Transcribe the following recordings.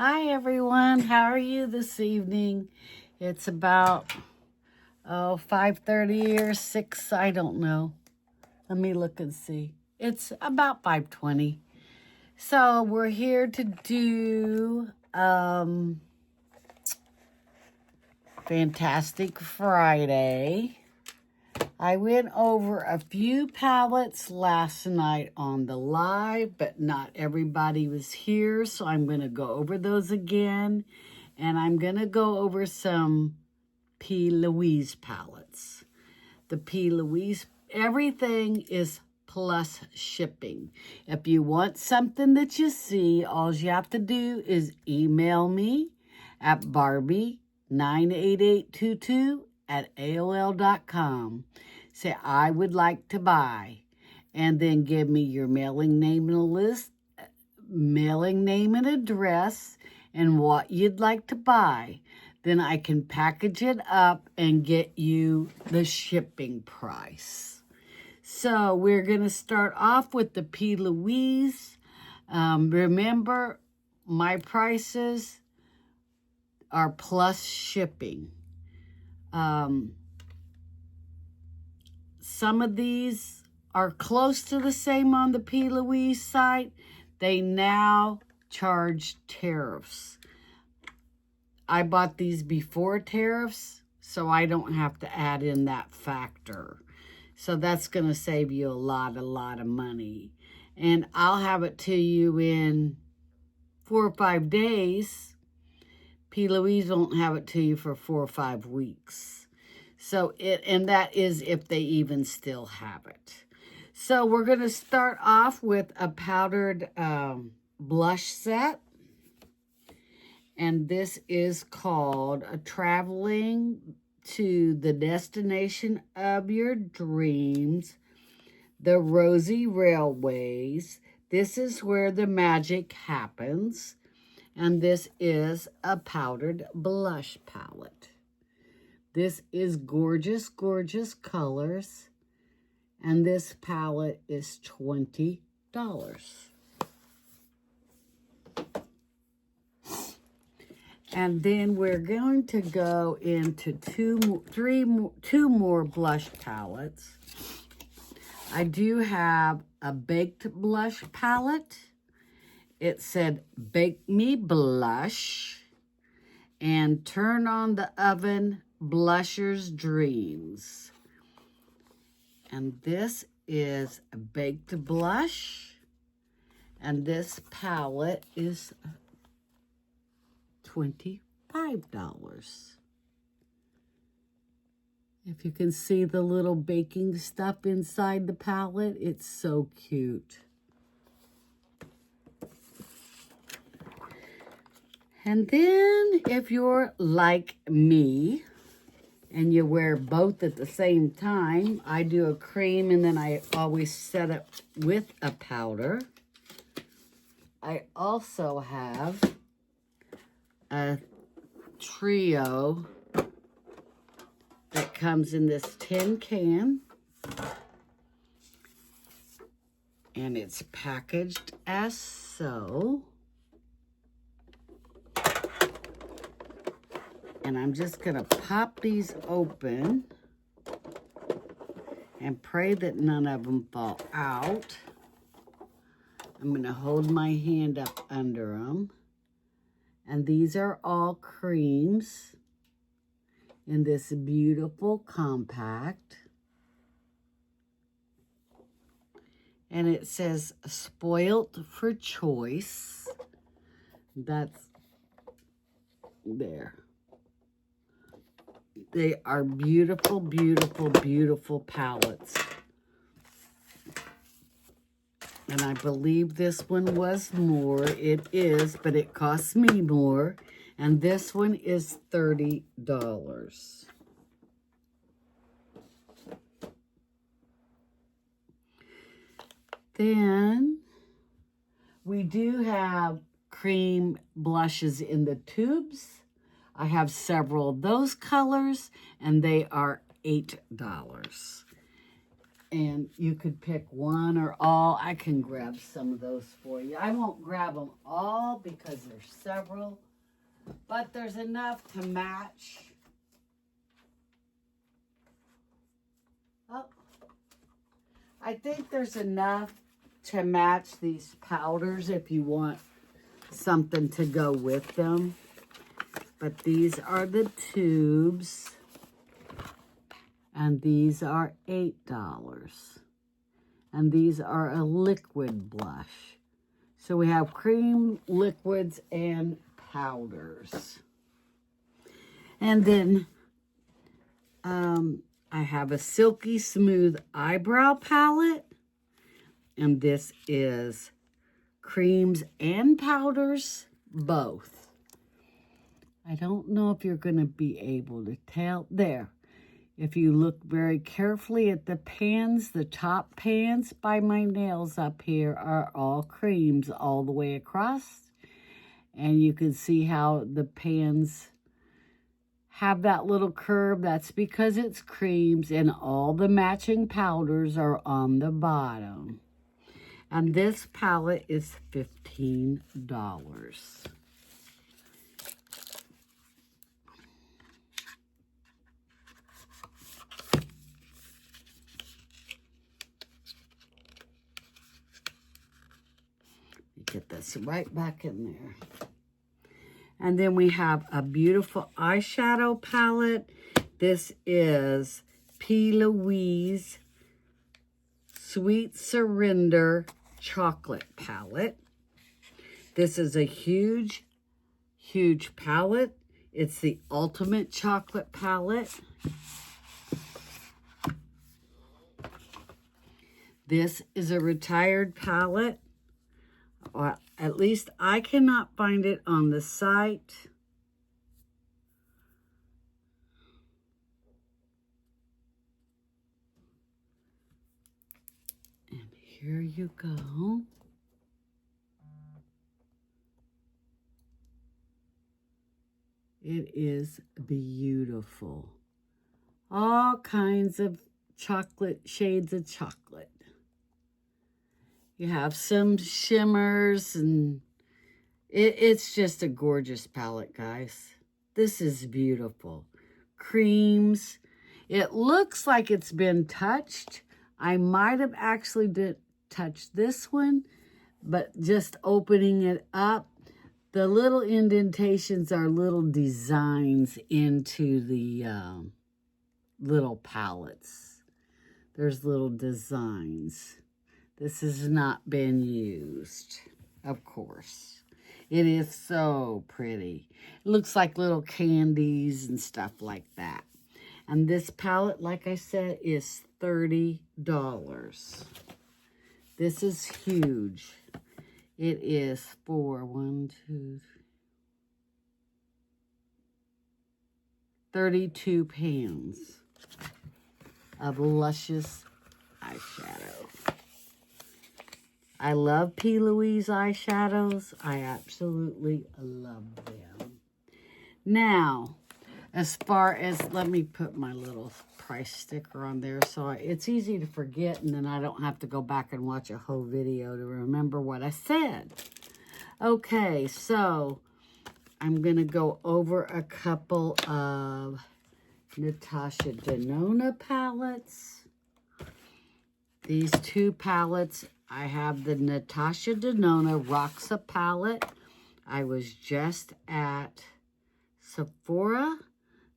Hi everyone, how are you this evening? It's about 5:30 or 6, I don't know. Let me look and see. It's about 5:20. So we're here to do Fantastic Friday. I went over a few palettes last night on the live, but not everybody was here, so I'm going to go over those again. And I'm going to go over some P. Louise palettes. The P. Louise, everything is plus shipping. If you want something that you see, all you have to do is email me at barbie98822@aol.com. Say, I would like to buy, and then give me your mailing name and address, and what you'd like to buy. Then I can package it up and get you the shipping price. So we're going to start off with the P. Louise. Remember, my prices are plus shipping. Some of these are close to the same on the P. Louise site. They now charge tariffs. I bought these before tariffs, so I don't have to add in that factor. So that's going to save you a lot of money. And I'll have it to you in 4 or 5 days. P. Louise won't have it to you for 4 or 5 weeks. So and that is if they even still have it. So we're going to start off with a powdered blush set. And this is called Traveling to the Destination of Your Dreams, the Rosy Railways. This is where the magic happens. And this is a powdered blush palette. This is gorgeous, gorgeous colors. And this palette is $20. And then we're going to go into two more blush palettes. I do have a baked blush palette. It said, Bake Me Blush and Turn on the Oven Blusher's Dreams. And this is a baked blush. And this palette is $25. If you can see the little baking stuff inside the palette, it's so cute. And then if you're like me and you wear both at the same time, I do a cream and then I always set it with a powder. I also have a trio that comes in this tin can, and it's packaged as so. And I'm just gonna pop these open and pray that none of them fall out. I'm gonna hold my hand up under them. And these are all creams in this beautiful compact. And it says, Spoilt for Choice. That's there. They are beautiful, beautiful, beautiful palettes. And I believe this one was more. It is, but it costs me more. And this one is $30. Then we do have cream blushes in the tubes. I have several of those colors, and they are $8. And you could pick one or all. I can grab some of those for you. I won't grab them all because there's several, but there's enough to match. Oh, I think there's enough to match these powders if you want something to go with them. But these are the tubes. And these are $8. And these are a liquid blush. So we have cream, liquids, and powders. And then I have a Silky Smooth Eyebrow Palette. And this is creams and powders, both. I don't know if you're going to be able to tell. There. If you look very carefully at the pans, the top pans by my nails up here are all creams all the way across. And you can see how the pans have that little curve. That's because it's creams, and all the matching powders are on the bottom. And this palette is $15. Get this right back in there. And then we have a beautiful eyeshadow palette. This is P. Louise Sweet Surrender Chocolate Palette. This is a huge, huge palette. It's the ultimate chocolate palette. This is a retired palette. Or at least I cannot find it on the site. And here you go. It is beautiful. All kinds of chocolate, shades of chocolate. You have some shimmers, and it's just a gorgeous palette, guys. This is beautiful. Creams. It looks like it's been touched. I might have actually touched this one, but just opening it up, the little indentations are little designs into the little palettes. There's little designs. This has not been used, of course. It is so pretty. It looks like little candies and stuff like that. And this palette, like I said, is $30. This is huge. It is for 32 pans of luscious eyeshadow. I love P. Louise eyeshadows. I absolutely love them. Now, as far as, let me put my little price sticker on there so it's easy to forget, and then I don't have to go back and watch a whole video to remember what I said. Okay, so I'm going to go over a couple of Natasha Denona palettes. These two palettes, I have the Natasha Denona Roxa palette. I was just at Sephora.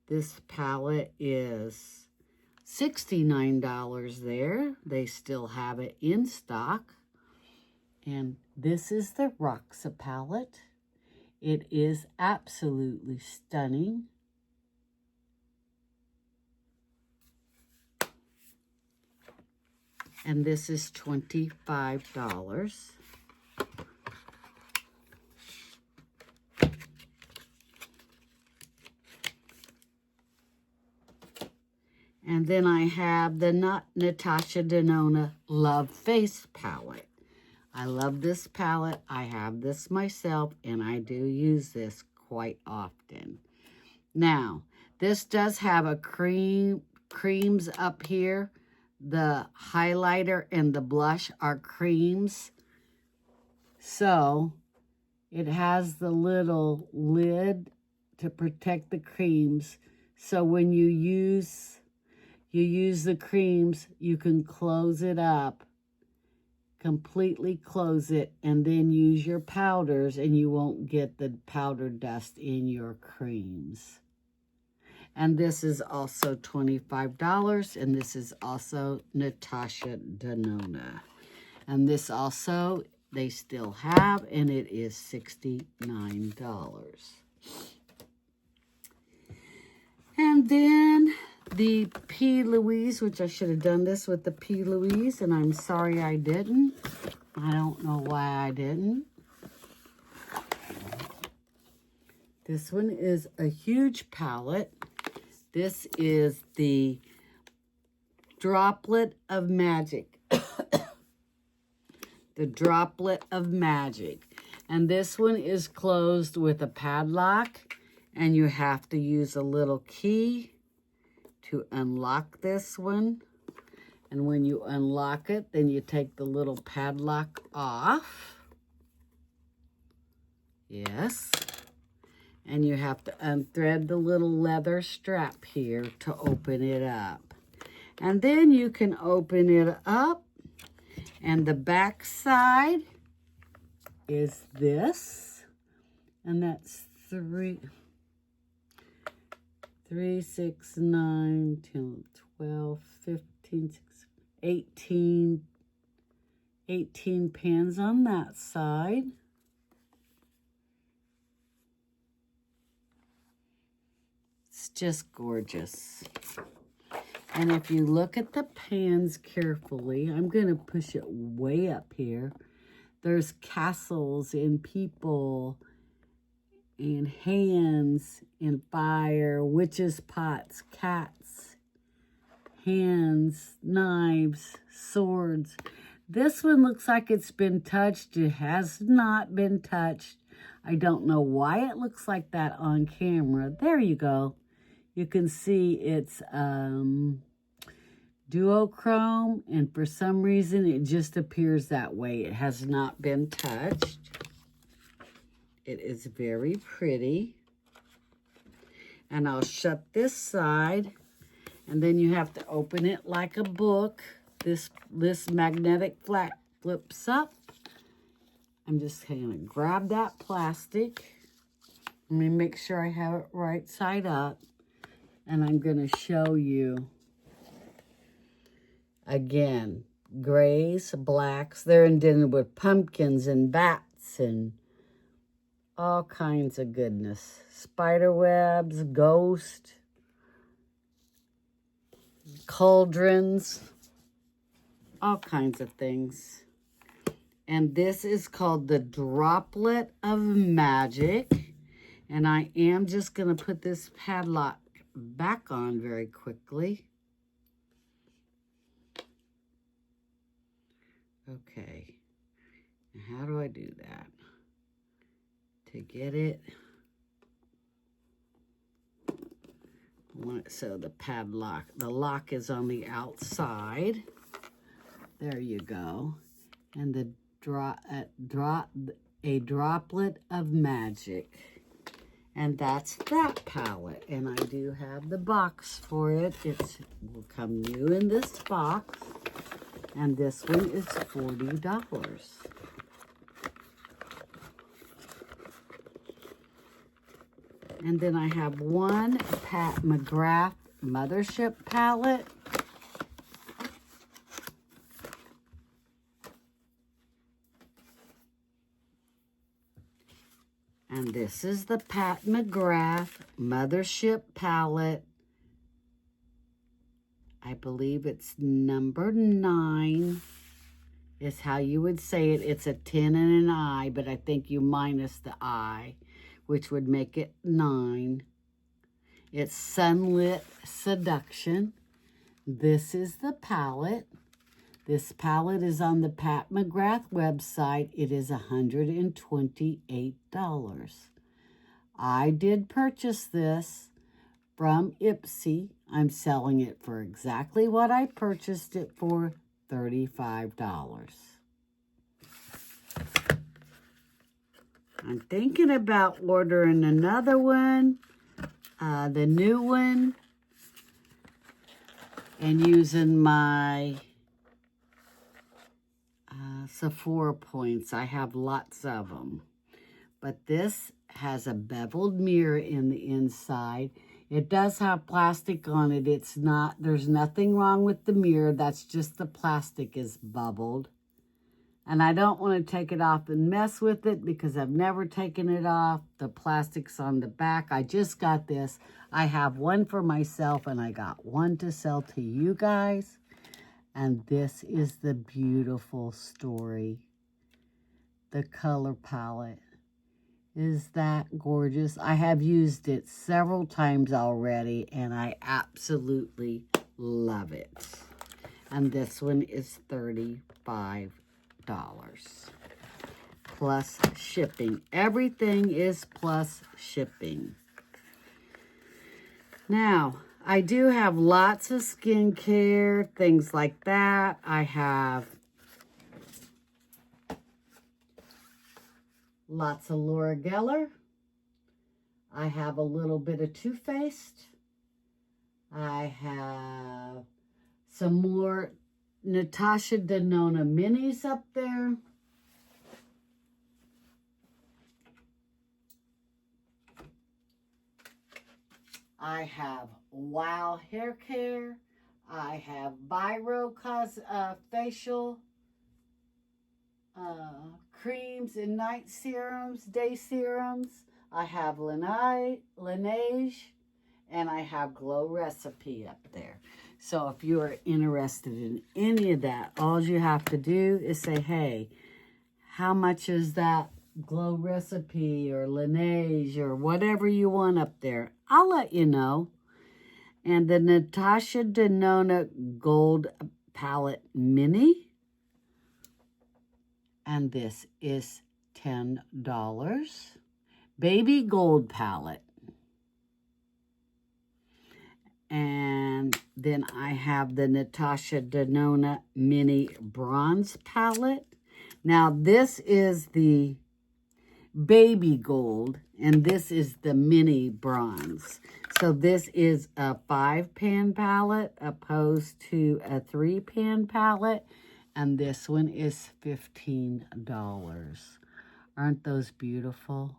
This palette is $69 there. They still have it in stock. And this is the Roxa palette. It is absolutely stunning. And this is $25. And then I have the Natasha Denona Love Face palette. I love this palette. I have this myself, and I do use this quite often. Now, this does have a creams up here the highlighter and the blush are creams. So it has the little lid to protect the creams. So when you use the creams, you can close it up, completely close it, and then use your powders, and you won't get the powder dust in your creams. And this is also $25, and this is also Natasha Denona. And this also, they still have, and it is $69. And then the P. Louise, which I should have done this with the P. Louise, and I'm sorry I didn't. I don't know why I didn't. This one is a huge palette. This is the Droplet of Magic. The Droplet of Magic. And this one is closed with a padlock, and you have to use a little key to unlock this one. And when you unlock it, then you take the little padlock off. Yes. And you have to unthread the little leather strap here to open it up. And then you can open it up, and the back side is this, and that's 3, 6, 9, 10, 12, 15, 16, 18 pins on that side. It's just gorgeous. And if you look at the pans carefully, I'm going to push it way up here. There's castles and people and hands and fire, witches' pots, cats, hands, knives, swords. This one looks like it's been touched. It has not been touched. I don't know why it looks like that on camera. There you go. You can see it's duochrome, and for some reason it just appears that way. It has not been touched. It is very pretty. And I'll shut this side, and then you have to open it like a book. This magnetic flap flips up. I'm just going to grab that plastic. Let me make sure I have it right side up. And I'm going to show you, again, grays, blacks. They're indented with pumpkins and bats and all kinds of goodness. Spider webs, ghosts, cauldrons, all kinds of things. And this is called the Droplet of Magic. And I am just going to put this padlock back on very quickly. Okay. How do I do that? To get it. So the padlock, the lock is on the outside. There you go. And the a Droplet of Magic. And that's that palette. And I do have the box for it. It will come new in this box. And this one is $40. And then I have one Pat McGrath Mothership palette. And this is the Pat McGrath Mothership palette. I believe it's number 9 is how you would say it. It's a 10 and an I, but I think you minus the I, which would make it 9. It's Sunlit Seduction. This is the palette. This palette is on the Pat McGrath website. It is $128. I did purchase this from Ipsy I'm selling it for exactly what I purchased it for, $35. I'm thinking about ordering another one, the new one, and using my Sephora points. I have lots of them. But this has a beveled mirror in the inside. It does have plastic on it. There's nothing wrong with the mirror. That's just the plastic is bubbled. And I don't want to take it off and mess with it because I've never taken it off. The plastic's on the back. I just got this. I have one for myself and I got one to sell to you guys. And this is the beautiful story. The color palette. Is that gorgeous? I have used it several times already and I absolutely love it. And this one is $35 plus shipping. Everything is plus shipping. Now, I do have lots of skincare, things like that. I have lots of Laura Geller. I have a little bit of Too Faced. I have some more Natasha Denona minis up there. I have Wow Hair Care. I have Biro facial creams and night serums, day serums. I have Laneige, and I have Glow Recipe up there. So if you are interested in any of that, all you have to do is say, hey, how much is that Glow Recipe or Laneige or whatever you want up there? I'll let you know. And the Natasha Denona Gold Palette Mini. And this is $10. Baby Gold Palette. And then I have the Natasha Denona Mini Bronze Palette. Now this is the Baby Gold and this is the Mini Bronze. So this is a 5-pan palette opposed to a 3-pan palette. And this one is $15. Aren't those beautiful?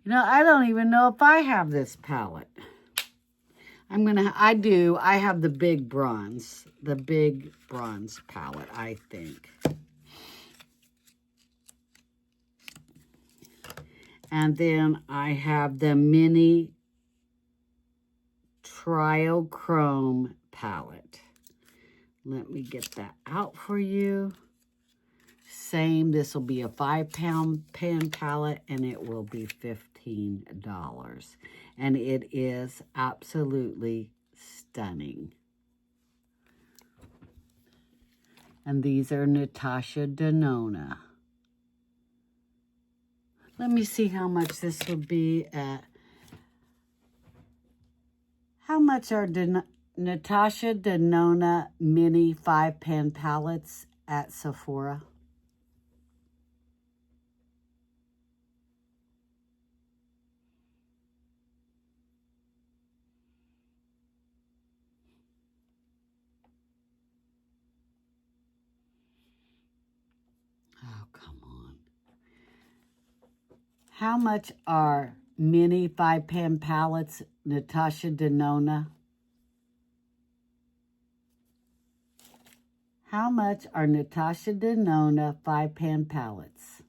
You know, I don't even know if I have this palette. I do. I have the big bronze palette, I think. And then I have the mini Trio Chrome palette. Let me get that out for you. Same, this will be a 5-pan palette and it will be $15. And it is absolutely stunning. And these are Natasha Denona. Let me see how much this would be at. How much are Natasha Denona mini 5-pan palettes at Sephora? Oh, come on. How much are mini 5-pan palettes, Natasha Denona? How much are Natasha Denona 5-pan palettes?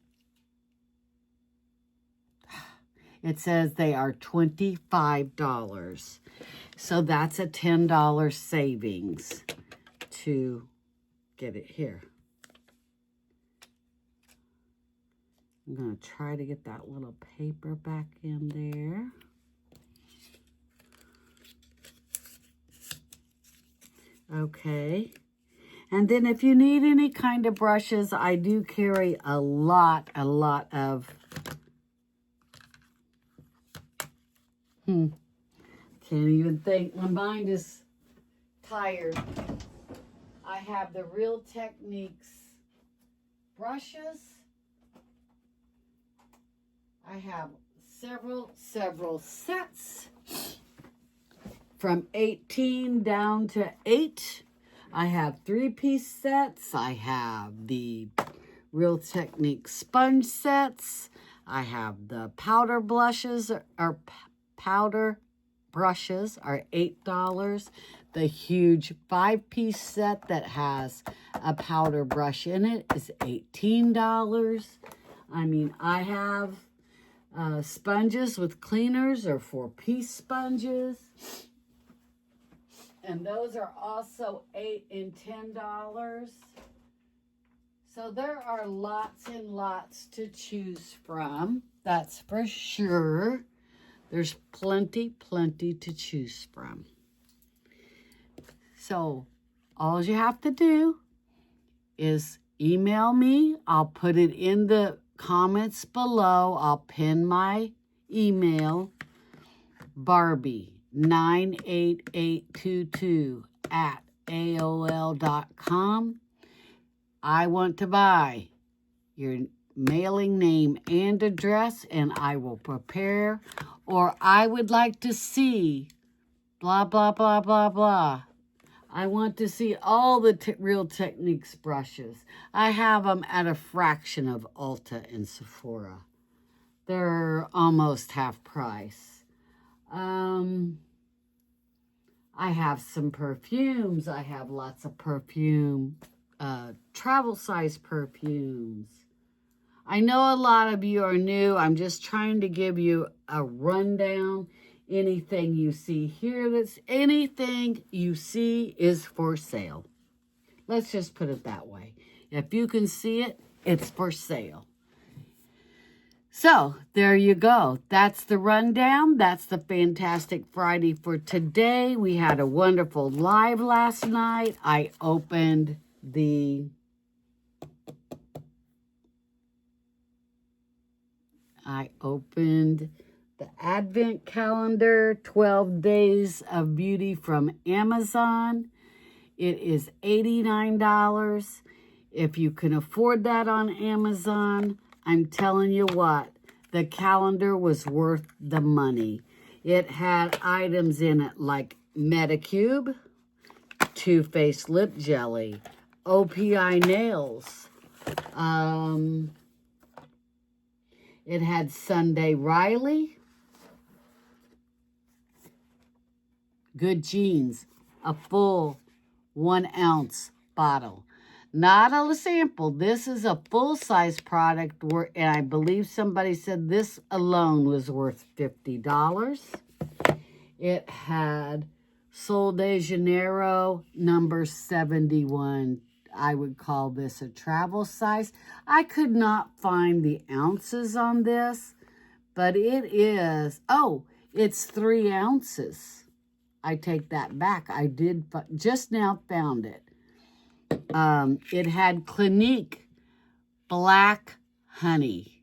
It says they are $25. So that's a $10 savings to get it here. I'm going to try to get that little paper back in there. Okay. And then if you need any kind of brushes, I do carry a lot of can't even think. My mind is tired. I have the Real Techniques brushes. I have several sets from 18 down to 8. I have 3-piece sets. I have the Real Techniques sponge sets. I have the powder blushes or powder brushes are $8. The huge 5-piece set that has a powder brush in it is $18. I mean, I have sponges with cleaners or 4-piece sponges. And those are also $8 and $10. So there are lots and lots to choose from. That's for sure. There's plenty to choose from. So all you have to do is email me. I'll put it in the comments below. I'll pin my email, Barbie98822@AOL.com. I want to buy your mailing name and address, and I will prepare. Or I would like to see blah, blah, blah, blah, blah. I want to see all the Real Techniques brushes. I have them at a fraction of Ulta and Sephora. They're almost half price. I have some perfumes. I have lots of perfume, travel size perfumes. I know a lot of you are new. I'm just trying to give you a rundown. Anything you see here, anything you see is for sale. Let's just put it that way. If you can see it, it's for sale. So, there you go. That's the rundown. That's the Fantastic Friday for today. We had a wonderful live last night. I opened the Advent calendar, 12 Days of Beauty from Amazon. It is $89. If you can afford that on Amazon, I'm telling you what, the calendar was worth the money. It had items in it like Medicube, Too Faced Lip Jelly, OPI nails. It had Sunday Riley, Good Jeans, a full 1 ounce bottle. Not a sample. This is a full-size product, and I believe somebody said this alone was worth $50. It had Sol de Janeiro number 71. I would call this a travel size. I could not find the ounces on this, but it is, it's 3 ounces. I take that back. I did just now found it. It had Clinique Black Honey,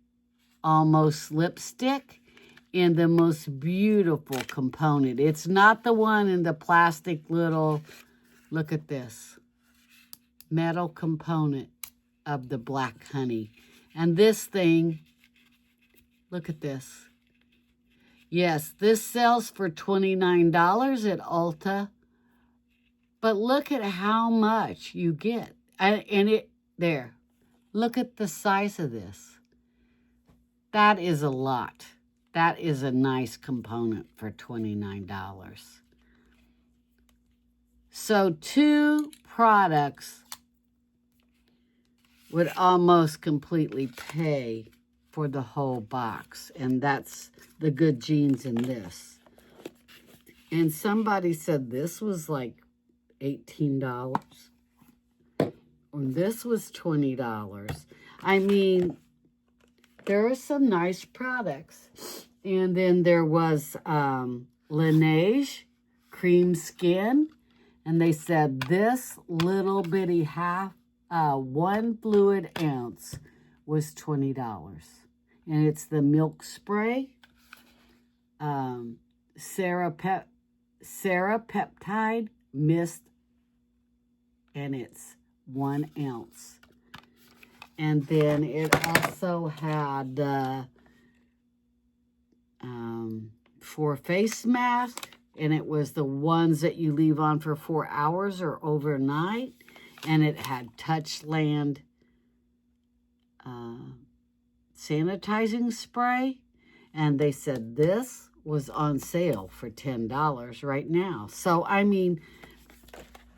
almost lipstick, and the most beautiful component. It's not the one in the plastic little, look at this, metal component of the Black Honey. And this thing, look at this. Yes, this sells for $29 at Ulta. But look at how much you get. There. Look at the size of this. That is a lot. That is a nice component for $29. So 2 products would almost completely pay for the whole box. And that's the Good Jeans in this. And somebody said this was like $18. And this was $20. I mean, there are some nice products. And then there was Laneige Cream Skin. And they said this little bitty 1 fluid ounce was $20. And it's the milk spray. Sarah Serapeptide Mist, and it's 1 ounce. And then it also had for face mask, and it was the ones that you leave on for 4 hours or overnight. And it had Touchland sanitizing spray. And they said this was on sale for $10 right now. So, I mean,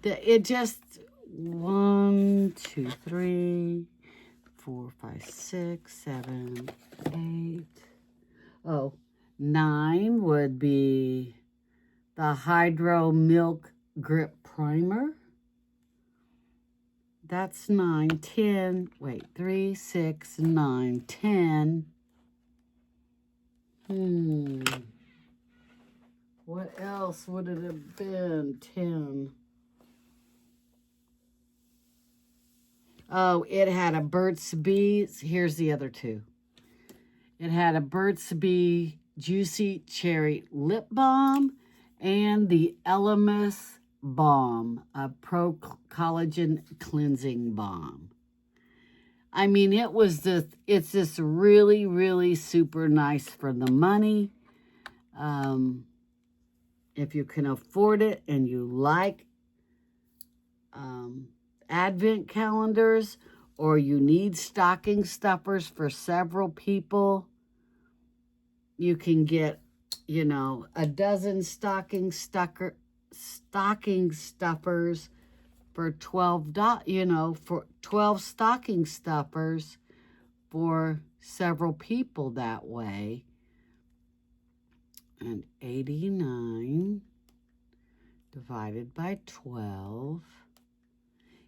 it just 1, 2, 3, 4, 5, 6, 7, 8. Oh, 9 would be the Hydro Milk Grip Primer. That's 9. 10. Wait, 3, 6, 9, 10. What else would it have been? 10. Oh, it had a Burt's Bees. Here's the other 2. It had a Burt's Bee Juicy Cherry Lip Balm and the Elemis Balm, a Pro Collagen Cleansing Balm. I mean, it's just really, really super nice for the money. If you can afford it and you like advent calendars, or you need stocking stuffers for several people, you can get, a dozen stocking stuffers for $12, for 12 stocking stuffers for several people that way. And 89 divided by 12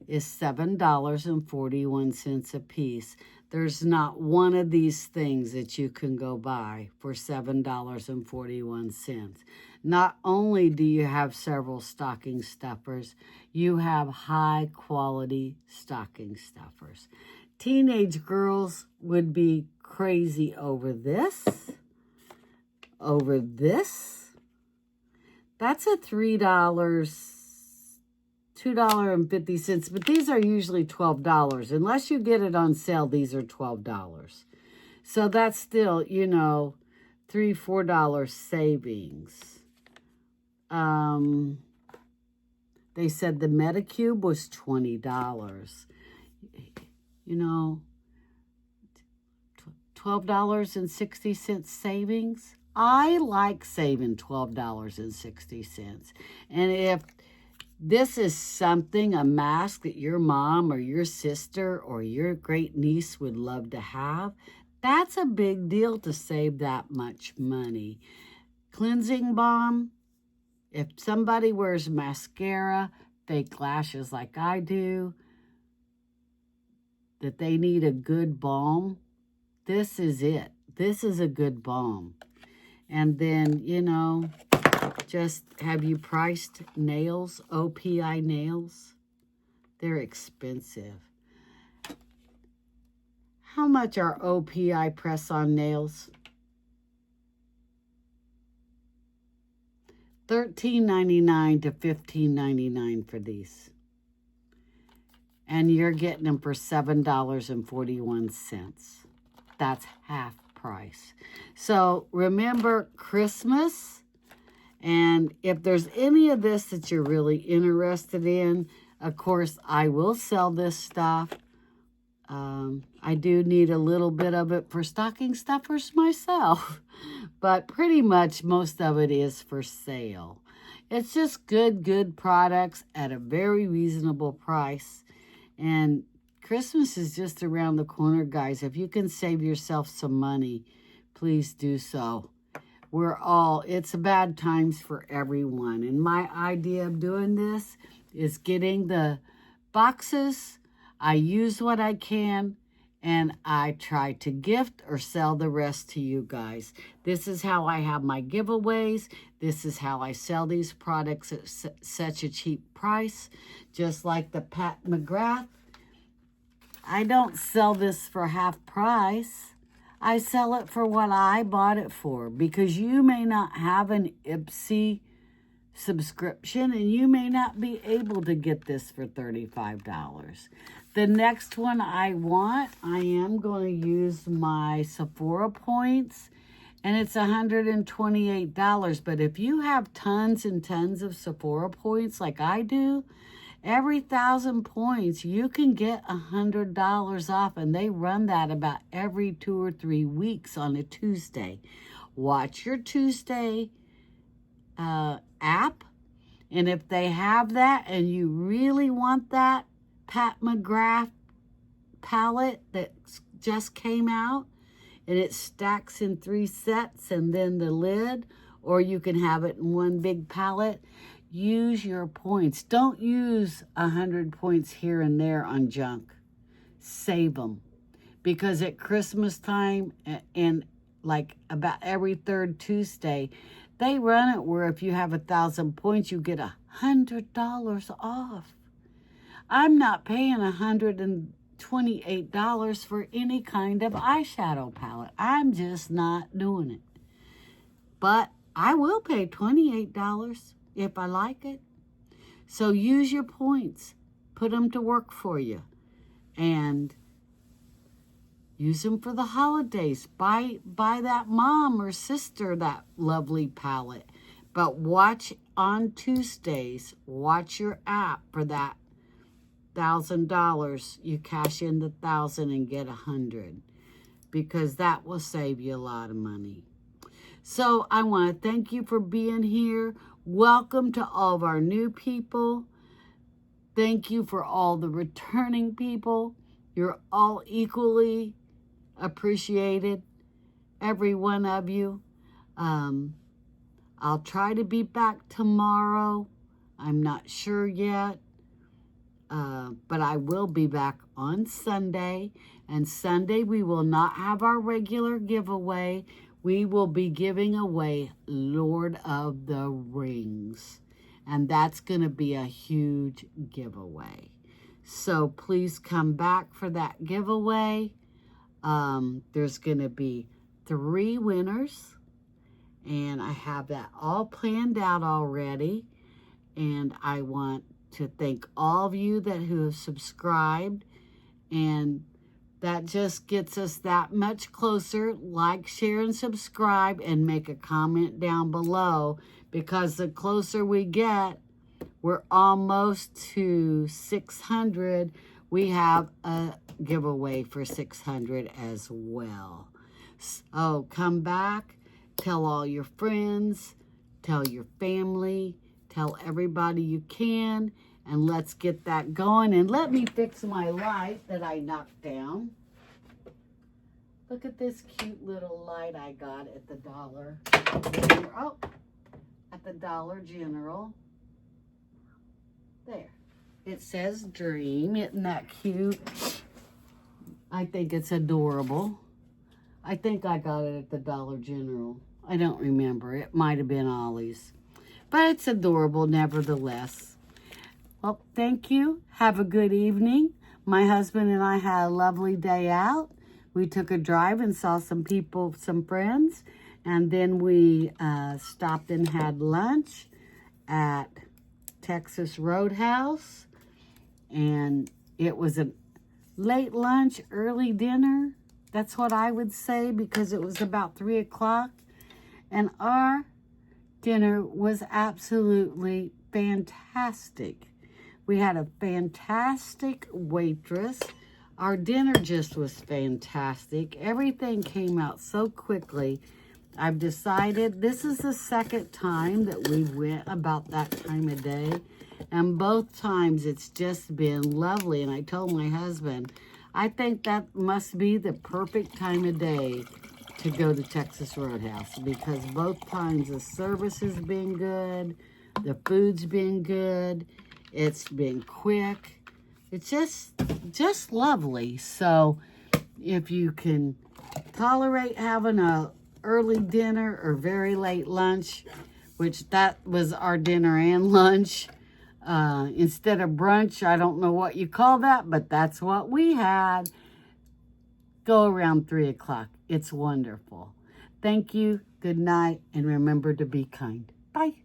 is $7.41 a piece. There's not one of these things that you can go buy for $7.41. Not only do you have several stocking stuffers, you have high quality stocking stuffers. Teenage girls would be crazy over this. That's a $2.50, but these are usually $12. Unless you get it on sale, these are $12. So that's still, $3, $4 savings. They said the Medicube was $20. $12.60 savings. I like saving $12.60. And if this is something, a mask that your mom or your sister or your great niece would love to have, that's a big deal to save that much money. Cleansing balm, if somebody wears mascara, fake lashes like I do, that they need a good balm, this is it. This is a good balm. And then, just have you priced nails, OPI nails? They're expensive. How much are OPI press-on nails? $13.99 to $15.99 for these. And you're getting them for $7.41. That's half price. So remember Christmas, and if there's any of this that you're really interested in, of course, I will sell this stuff. I do need a little bit of it for stocking stuffers myself, but pretty much most of it is for sale. It's just good products at a very reasonable price. And Christmas is just around the corner, guys. If you can save yourself some money, please do so. It's bad times for everyone. And my idea of doing this is getting the boxes. I use what I can, and I try to gift or sell the rest to you guys. This is how I have my giveaways. This is how I sell these products at such a cheap price. Just like the Pat McGrath. I don't sell this for half price. I sell it for what I bought it for, because you may not have an Ipsy subscription, and you may not be able to get this for $35. The next one I am going to use my Sephora points, and it's $128. But if you have tons and tons of Sephora points like I do, every 1,000 points, you can get $100 off, and they run that about every 2 or 3 weeks on a Tuesday. Watch your Tuesday app, and if they have that and you really want that Pat McGrath palette that just came out, and it stacks in 3 sets and then the lid, or you can have it in one big palette, use your points. Don't use 100 points here and there on junk. Save them, because at Christmas time and like about every 3rd Tuesday, they run it where if you have 1,000 points, you get $100 off. I'm not paying $128 for any kind of eyeshadow palette. I'm just not doing it. But I will pay $28 if I like it. So use your points. Put them to work for you. And use them for the holidays. Buy that mom or sister that lovely palette. But watch on Tuesdays. Watch your app for that $1,000. You cash in the 1,000 and get 100, because that will save you a lot of money. So I want to thank you for being here. Welcome to all of our new people. Thank you for all the returning people. You're all equally appreciated, every one of you. I'll try to be back tomorrow. I'm not sure yet, but I will be back on Sunday. And Sunday we will not have our regular giveaway. We will be giving away Lord of the Rings, and that's going to be a huge giveaway. So please come back for that giveaway. There's going to be 3 winners, and I have that all planned out already. And I want to thank all of you who have subscribed, and that just gets us that much closer. Like, share, and subscribe, and make a comment down below, because the closer we get, we're almost to 600. We have a giveaway for 600 as well. So come back, tell all your friends, tell your family, tell everybody you can, and let's get that going. And let me fix my light that I knocked down. Look at this cute little light I got at the Dollar General. There. It says Dream. Isn't that cute? I think it's adorable. I think I got it at the Dollar General. I don't remember. It might have been Ollie's. But it's adorable nevertheless. Well, thank you. Have a good evening. My husband and I had a lovely day out. We took a drive and saw some people, some friends. And then we stopped and had lunch at Texas Roadhouse. And it was a late lunch, early dinner. That's what I would say, because it was about 3 o'clock. And our dinner was absolutely fantastic. We had a fantastic waitress. Our dinner just was fantastic. Everything came out so quickly. I've decided this is the second time that we went about that time of day. And both times it's just been lovely. And I told my husband, I think that must be the perfect time of day to go to Texas Roadhouse, because both times the service has been good, the food's been good, it's been quick. It's just lovely. So if you can tolerate having a early dinner or very late lunch, which that was our dinner and lunch, instead of brunch, I don't know what you call that, but that's what we had. Go around 3 o'clock. It's wonderful. Thank you. Good night. And remember to be kind. Bye.